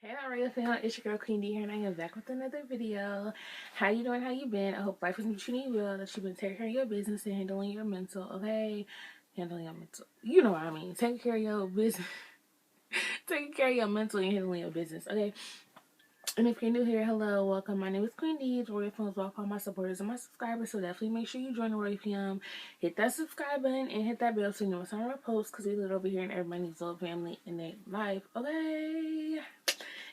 Hey RoyalFam, it's your girl QUEENDEE here, and I am back with another video. How you doing? How you been? I hope life is treating you well, that you've been taking care of your business and handling your mental, okay? Handling your mental. You know what I mean. Taking care of your business. Taking care of your mental and handling your business, okay? And if you're new here, hello, welcome. My name is QUEENDEE. RoyalFam is welcome my supporters and my subscribers, so definitely make sure you join the RoyalFam. Hit that subscribe button and hit that bell so you know what's on our posts, because we live over here and everybody needs a little family in their life, okay?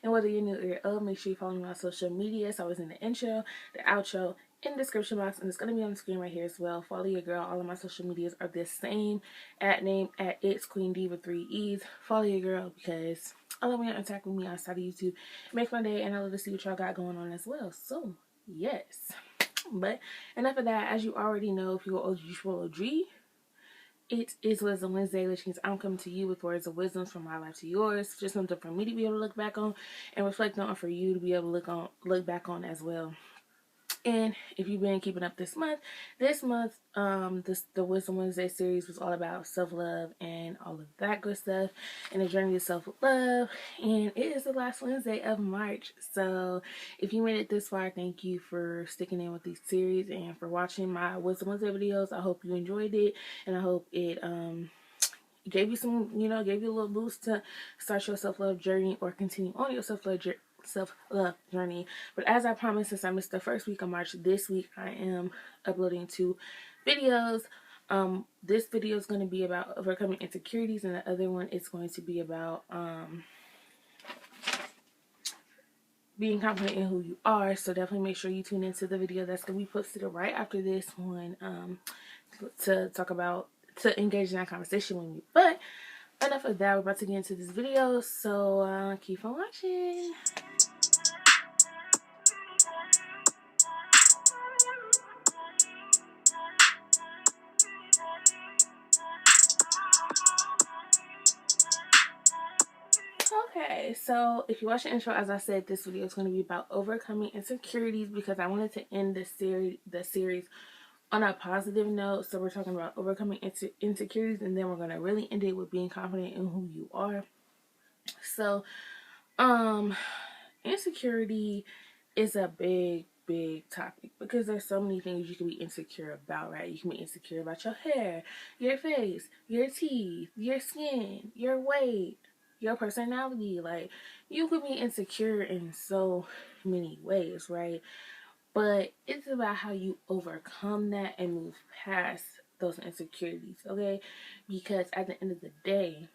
And whether you're new or you're old, make sure you follow me on social media. So I was in the intro, the outro, in the description box, and it's going to be on the screen right here as well. Follow your girl. All of my social medias are the same. At name, at it's QUEENDEE with 3 E's. Follow your girl because I love when y'all interact with me outside of YouTube. Make my day, and I love to see what y'all got going on as well. So, yes. But enough of that. As you already know, if you're OG, you will agree. It is Wisdom Wednesday, which means I'm coming to you with words of wisdom from my life to yours. Just something for me to be able to look back on and reflect on, for you to be able to look back on as well. And if you've been keeping up this month, the Wisdom Wednesday series was all about self-love and all of that good stuff and the journey of self-love. And it is the last Wednesday of March. So if you made it this far, thank you for sticking in with these series and for watching my Wisdom Wednesday videos. I hope you enjoyed it, and I hope it gave you some, gave you a little boost to start your self-love journey or continue on your self-love journey. But as I promised, since I missed the first week of March, this week I am uploading 2 videos. This video is going to be about overcoming insecurities, and the other one is going to be about being confident in who you are. So definitely make sure you tune into the video that's going to be posted right after this one, to engage in that conversation with me. But enough of that, we're about to get into this video, so keep on watching. Okay, so if you watch the intro, as I said, this video is going to be about overcoming insecurities, because I wanted to end the series on a positive note. So we're talking about overcoming insecurities, and then we're going to really end it with being confident in who you are. So insecurity is a big topic, because there's so many things you can be insecure about, right? You can be insecure about your hair, your face, your teeth, your skin, your weight, your personality. Like, you could be insecure in so many ways, right? But it's about how you overcome that and move past those insecurities, okay? Because at the end of the day,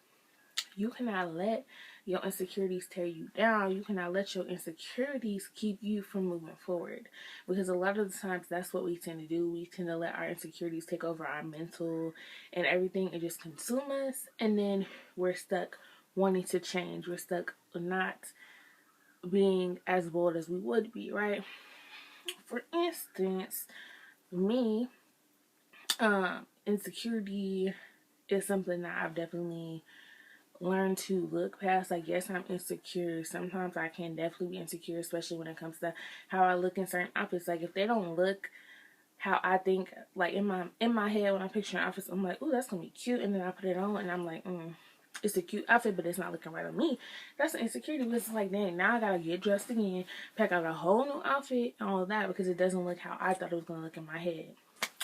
you cannot let your insecurities tear you down. You cannot let your insecurities keep you from moving forward, because a lot of the times that's what we tend to do. We tend to let our insecurities take over our mental and everything and just consume us, and then we're stuck wanting to change. We're stuck not being as bold as we would be, right? For instance, me, insecurity is something that I've definitely learn to look past. Like, yes, I'm insecure. Sometimes I can definitely be insecure, especially when it comes to how I look in certain outfits. Like, if they don't look how I think, like in my head when I picture an outfit, I'm like, ooh, that's gonna be cute, and then I put it on and I'm like, it's a cute outfit, but it's not looking right on me. That's an insecurity, because it's like, dang, now I gotta get dressed again, pack out a whole new outfit and all of that, because it doesn't look how I thought it was gonna look in my head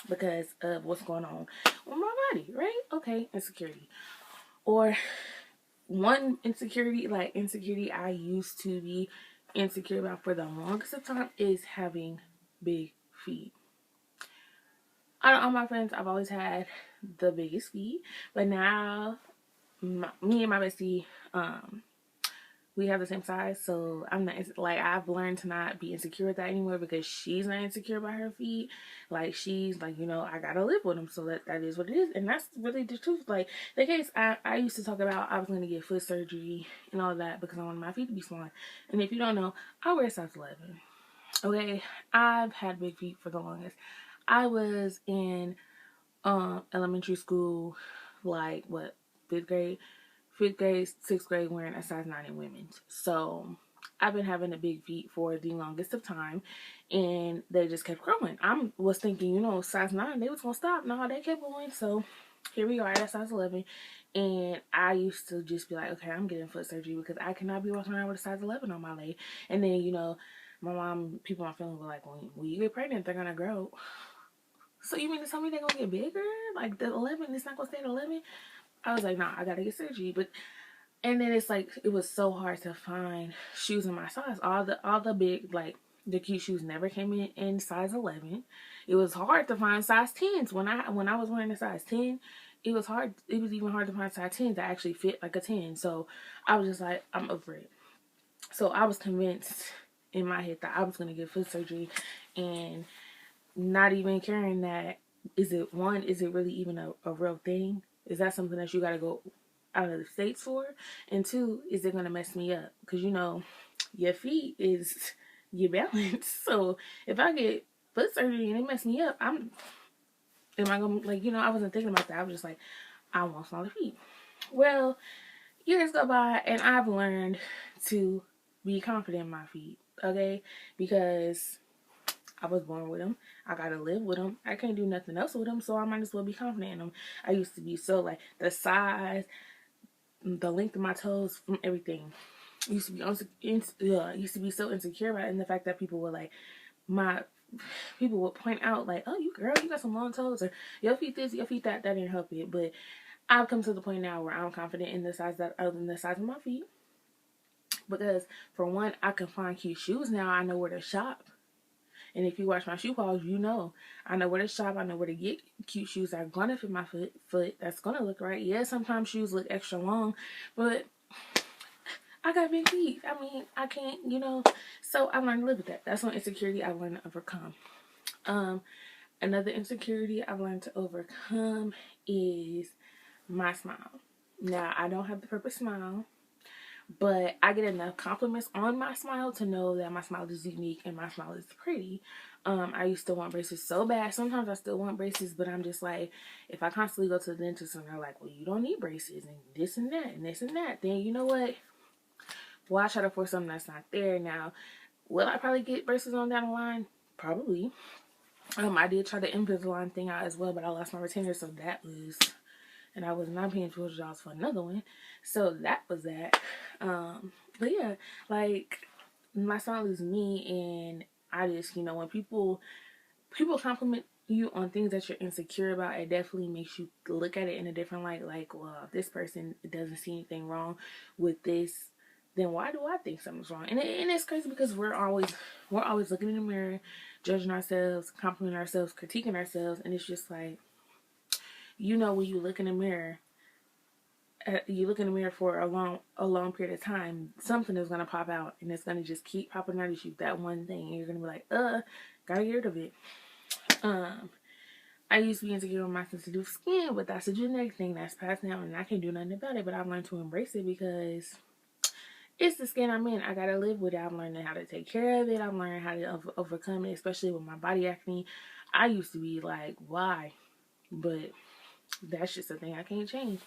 because of what's going on with my body, right? Okay, insecurity. Or one insecurity I used to be insecure about for the longest of time is having big feet. Out of all my friends, I've always had the biggest feet, but now me and my bestie, we have the same size, so I'm not, like, I've learned to not be insecure with that anymore, because she's not insecure about her feet. Like, she's like, I gotta live with them, so that is what it is, and that's really the truth. Like, the case I used to talk about, I was gonna get foot surgery and all that because I wanted my feet to be small. And if you don't know, I wear size 11. Okay, I've had big feet for the longest. I was in elementary school, like, what, 5th grade, 6th grade, wearing a size 9 in women's. So I've been having a big feet for the longest of time, and they just kept growing. I was thinking, size 9, they was gonna stop. No, they kept going. So here we are at size 11, And I used to just be like, okay, I'm getting foot surgery because I cannot be walking around with a size 11 on my leg. And then, you know, my mom, people in my family were like, when you get pregnant, they're going to grow. So you mean to tell me they're going to get bigger? Like the 11, it's not going to stay at 11? I was like, nah, I got to get surgery. But, and then it's like, it was so hard to find shoes in my size. All the big, like, the cute shoes never came in size 11. It was hard to find size 10s. When I was wearing a size 10, it was hard. It was even hard to find size 10s that actually fit like a 10. So I was just like, I'm over it. So I was convinced in my head that I was going to get foot surgery, and not even caring that, is it really even a real thing? Is that something that you got to go out of the States for? And two, is it going to mess me up? Because, you know, your feet is your balance. So if I get foot surgery and it mess me up, am I going to, like, you know, I wasn't thinking about that. I was just like, I want smaller feet. Well, years go by and I've learned to be confident in my feet, okay? Because I was born with them. I gotta live with them. I can't do nothing else with them, so I might as well be confident in them. I used to be so, like, the size, the length of my toes, from everything. Used to be so insecure about it, and the fact that people would point out, like, oh, you got some long toes, or your feet this, your feet that. That didn't help it. But I've come to the point now where I'm confident in the size of my feet, because for one, I can find cute shoes now. I know where to shop. And if you watch my shoe hauls, you know I know where to shop. I know where to get cute shoes that are gonna fit my foot. That's gonna look right. Yeah, sometimes shoes look extra long, but I got big feet. I mean, I can't, you know. So I learned to live with that. That's one insecurity I've learned to overcome. Another insecurity I've learned to overcome is my smile. Now, I don't have the perfect smile, but I get enough compliments on my smile to know that my smile is unique and my smile is pretty. I used to want braces so bad. Sometimes I still want braces, but I'm just like, if I constantly go to the dentist and they're like, well, you don't need braces and this and that and this and that, then you know what? Well, I try to force something that's not there. Now, will I probably get braces on down the line? Probably. I did try the Invisalign thing out as well, but I lost my retainer, so that was, and I was not paying $200 for another one, so that was that. But yeah, like, my smile is me, and I just, you know, when people compliment you on things that you're insecure about, it definitely makes you look at it in a different light. Like, well, if this person doesn't see anything wrong with this, then why do I think something's wrong? And it's crazy because we're always looking in the mirror, judging ourselves, complimenting ourselves, critiquing ourselves, and it's just like, you know, when you look in the mirror, for a long period of time, something is gonna pop out, and it's gonna just keep popping out at you, that one thing, and you're gonna be like, gotta get rid of it. I used to be insecure with my sensitive skin, but that's a genetic thing that's passed down, and I can't do nothing about it. But I've learned to embrace it because it's the skin I'm in. I gotta live with it. I'm learning how to take care of it. I'm learning how to overcome it, especially with my body acne. I used to be like, why? But that's just a thing I can't change.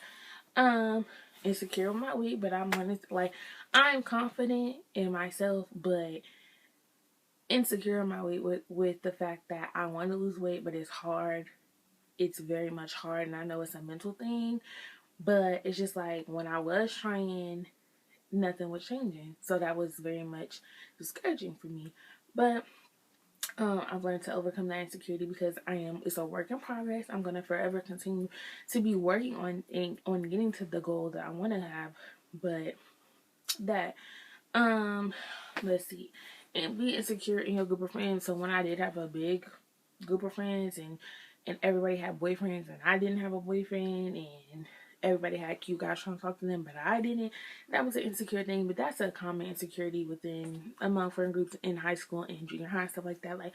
Insecure with my weight, but I'm learning, like, I'm confident in myself, but insecure in my weight with the fact that I want to lose weight, but it's hard. It's very much hard, and I know it's a mental thing, but it's just like, when I was trying, nothing was changing, so that was very much discouraging for me. But I've learned to overcome that insecurity because it's a work in progress. I'm gonna forever continue to be working on getting to the goal that I want to have. But that, let's see, and be insecure in your group of friends. So when I did have a big group of friends, and everybody had boyfriends, and I didn't have a boyfriend, and everybody had cute guys trying to talk to them, but I didn't. That was an insecure thing, but that's a common insecurity among friend groups in high school and junior high, stuff like that. Like,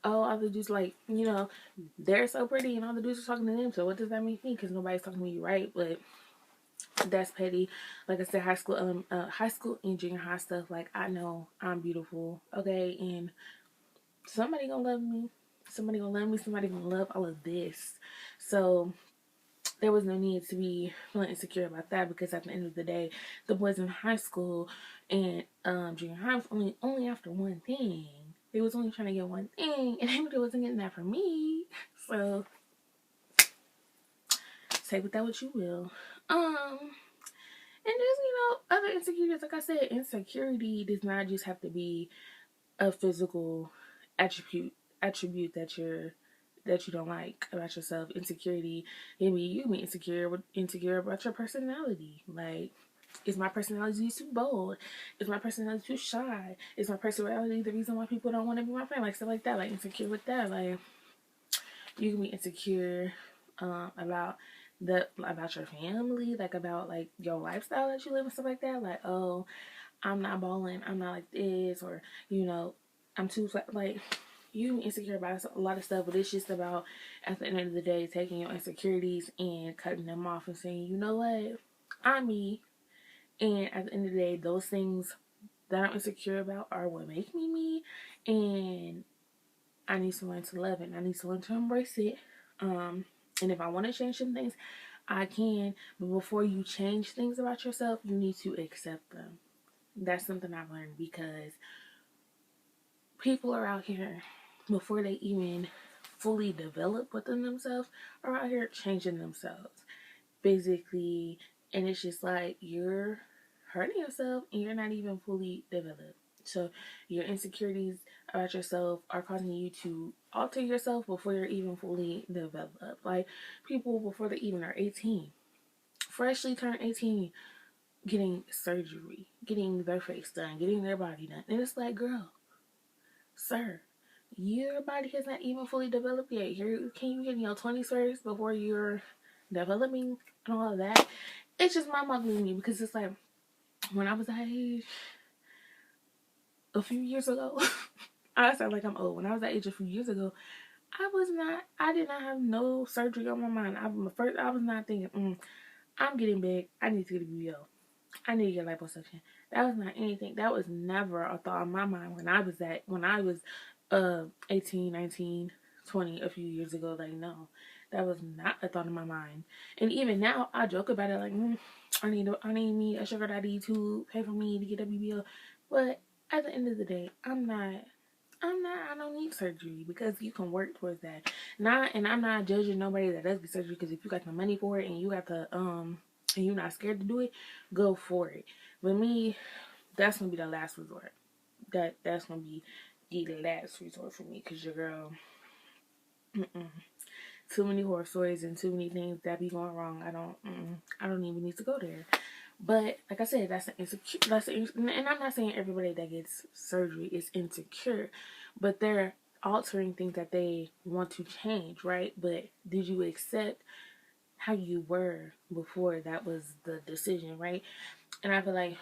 oh, all the dudes, like, you know, they're so pretty, and all the dudes are talking to them, so what does that make me? Because nobody's talking to me, right? But that's petty. Like I said, high school and junior high stuff. Like, I know I'm beautiful, okay, and somebody gonna love me. Somebody gonna love me. Somebody gonna love all of this. So there was no need to be feeling insecure about that, because at the end of the day, the boys in high school and junior high was only after one thing. They was only trying to get one thing, and they really wasn't getting that from me. So take with that what you will. And just, other insecurities. Like I said, insecurity does not just have to be a physical attribute that you don't like about yourself. Insecurity, maybe you can be insecure about your personality. Like, is my personality too bold? Is my personality too shy? Is my personality the reason why people don't want to be my friend? Like, stuff like that. Like, insecure with that. Like, you can be insecure about about your family, like about like your lifestyle that you live and stuff like that. Like, oh, I'm not balling, I'm not like this, or I'm too like, you can be insecure about a lot of stuff, but it's just about, at the end of the day, taking your insecurities and cutting them off and saying, you know what, I'm me, and at the end of the day, those things that I'm insecure about are what make me me, and I need to learn to love it. And I need to learn to embrace it. And if I want to change some things, I can. But before you change things about yourself, you need to accept them. That's something I've learned, because people are out here, before they even fully develop within themselves, are out here changing themselves. Basically, and it's just like, you're hurting yourself and you're not even fully developed. So your insecurities about yourself are causing you to alter yourself before you're even fully developed. Like, people before they even are 18, freshly turned 18, getting surgery, getting their face done, getting their body done. And it's like, girl, sir, your body has not even fully developed yet. Can you get in your 20s first before you're developing and all of that? It's just mind-boggling me, because it's like, when I was that age a few years ago, I sound like I'm old. When I was that age a few years ago, I did not have no surgery on my mind. I was not thinking, I'm getting big, I need to get a BBL, I need to get liposuction. That was not anything. That was never a thought in my mind when I was 18, 19, 20 a few years ago. Like, no, that was not a thought in my mind. And even now, I joke about it, like, I need me a sugar daddy to pay for me to get a BBL. But at the end of the day, I don't need surgery, because you can work towards that. And I'm not judging nobody that does get surgery, because if you got the money for it and you got the and you're not scared to do it, go for it. But me, that's gonna be the last resort. That's gonna be the last resort for me, because your girl, too many horror stories and too many things that be going wrong. I don't even need to go there. But like I said, that's an insecure. And I'm not saying everybody that gets surgery is insecure, but they're altering things that they want to change, right? But did you accept how you were before that was the decision, right? And I feel like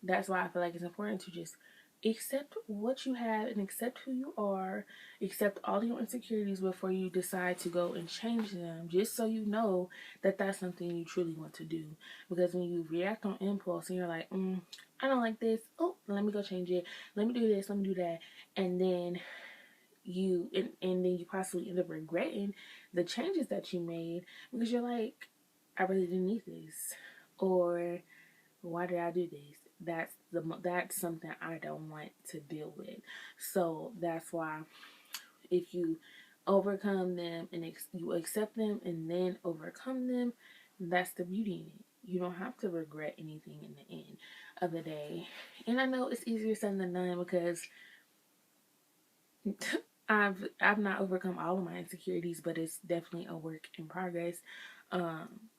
that's why I feel like it's important to just accept what you have and accept who you are, accept all your insecurities before you decide to go and change them, just so you know that that's something you truly want to do. Because when you react on impulse and you're like, I don't like this, oh, let me go change it, let me do this, let me do that, and then and then you possibly end up regretting the changes that you made, because you're like, I really didn't need this, or why did I do this? That's something I don't want to deal with. So that's why, if you overcome them and you accept them and then overcome them, that's the beauty in it. You don't have to regret anything in the end of the day. And I know it's easier said than done, because I've not overcome all of my insecurities, but it's definitely a work in progress.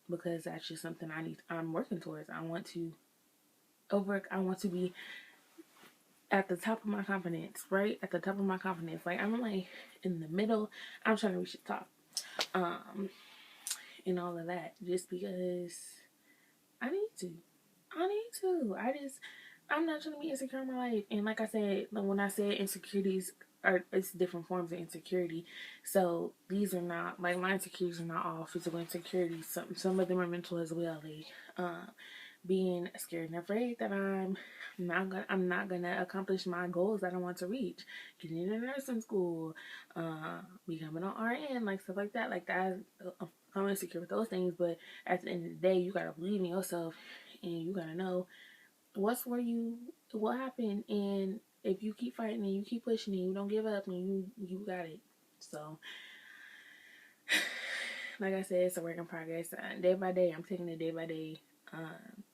Because that's just something I'm working towards. I want to be at the top of my confidence, right? At the top of my confidence. Like, I'm like in the middle. I'm trying to reach the top. And all of that. Just because I need to. I'm not trying to be insecure in my life. And like I said, when I said insecurities, it's different forms of insecurity. So these are not, like, my insecurities are not all physical insecurities. Some of them are mental as well. Like, being scared and afraid that I'm not gonna accomplish my goals that I want to reach. Getting into nursing school, becoming an RN, like stuff like that. Like that, I'm insecure with those things. But at the end of the day, you gotta believe in yourself, and you gotta know what happened, and if you keep fighting and you keep pushing and you don't give up and you got it. So like I said, it's a work in progress. Day by day, I'm taking it day by day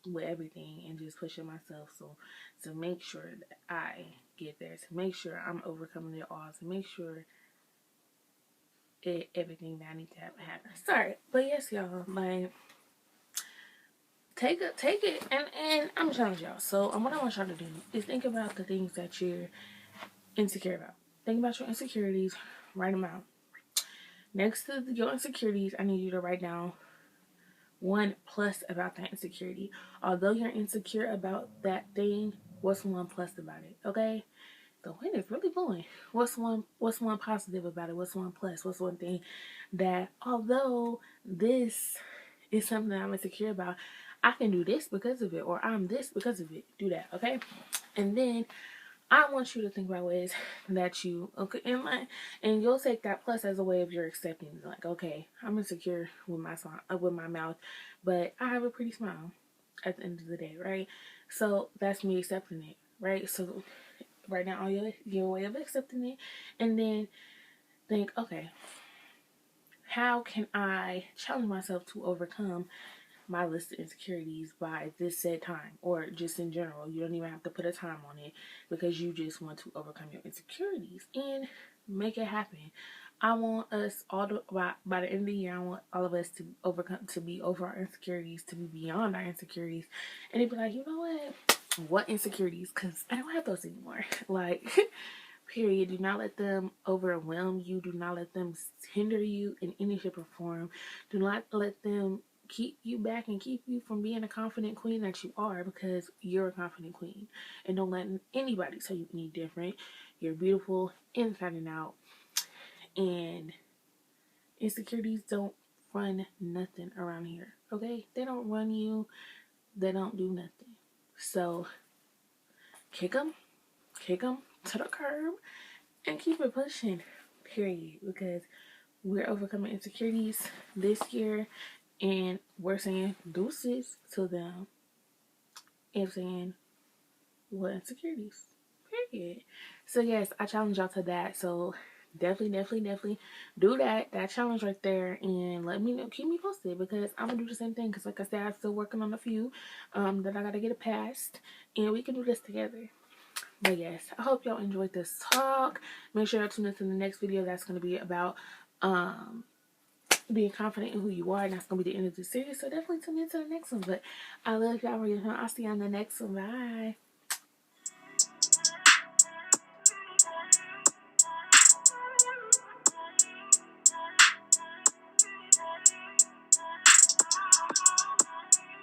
with everything and just pushing myself. So to make sure that I get there, to make sure I'm overcoming it all, to make sure everything that I need to have happen. Sorry, but yes, y'all, like take it, and I'm challenging y'all. So what I want y'all to do is think about the things that you're insecure about. Think about your insecurities. Write them out. Next to your insecurities, I need you to write down one plus about that insecurity. Although you're insecure about that thing, what's one plus about it? Okay? The wind is really blowing. What's one positive about it? What's one plus? What's one thing that although this is something that I'm insecure about, I can do this because of it, or I'm this because of it. Do that, okay? And then I want you to think about ways that you and you'll take that plus as a way of your accepting. Like, okay, I'm insecure with with my mouth, but I have a pretty smile at the end of the day, right? So that's me accepting it, right? So right now, your way of accepting it, and then think, okay, how can I challenge myself to overcome my list of insecurities by this said time, or just in general. You don't even have to put a time on it because you just want to overcome your insecurities and make it happen. I want us all by the end of the year, I want all of us to be over our insecurities, to be beyond our insecurities, and to be like, you know what insecurities? Because I don't have those anymore. Like, period. Do not let them overwhelm you. Do not let them hinder you in any shape or form. Do not let them keep you back and keep you from being a confident queen that you are, because you're a confident queen. And don't let anybody tell you any different. You're beautiful inside and out. And insecurities don't run nothing around here. Okay? They don't run you. They don't do nothing. So kick them to the curb and keep it pushing. Period. Because we're overcoming insecurities this year, and we're saying deuces to them and saying what insecurities. Period. So yes, I challenge y'all to that. So definitely do that challenge right there, and let me know, keep me posted, because I'm gonna do the same thing, because like I said, I'm still working on a few that I gotta get it past, and we can do this together. But yes, I hope y'all enjoyed this talk. Make sure y'all tune into the next video. That's going to be about being confident in who you are. And that's going to be the end of the series. So definitely tune into the next one. But I love y'all. I'll see you on the next one. Bye.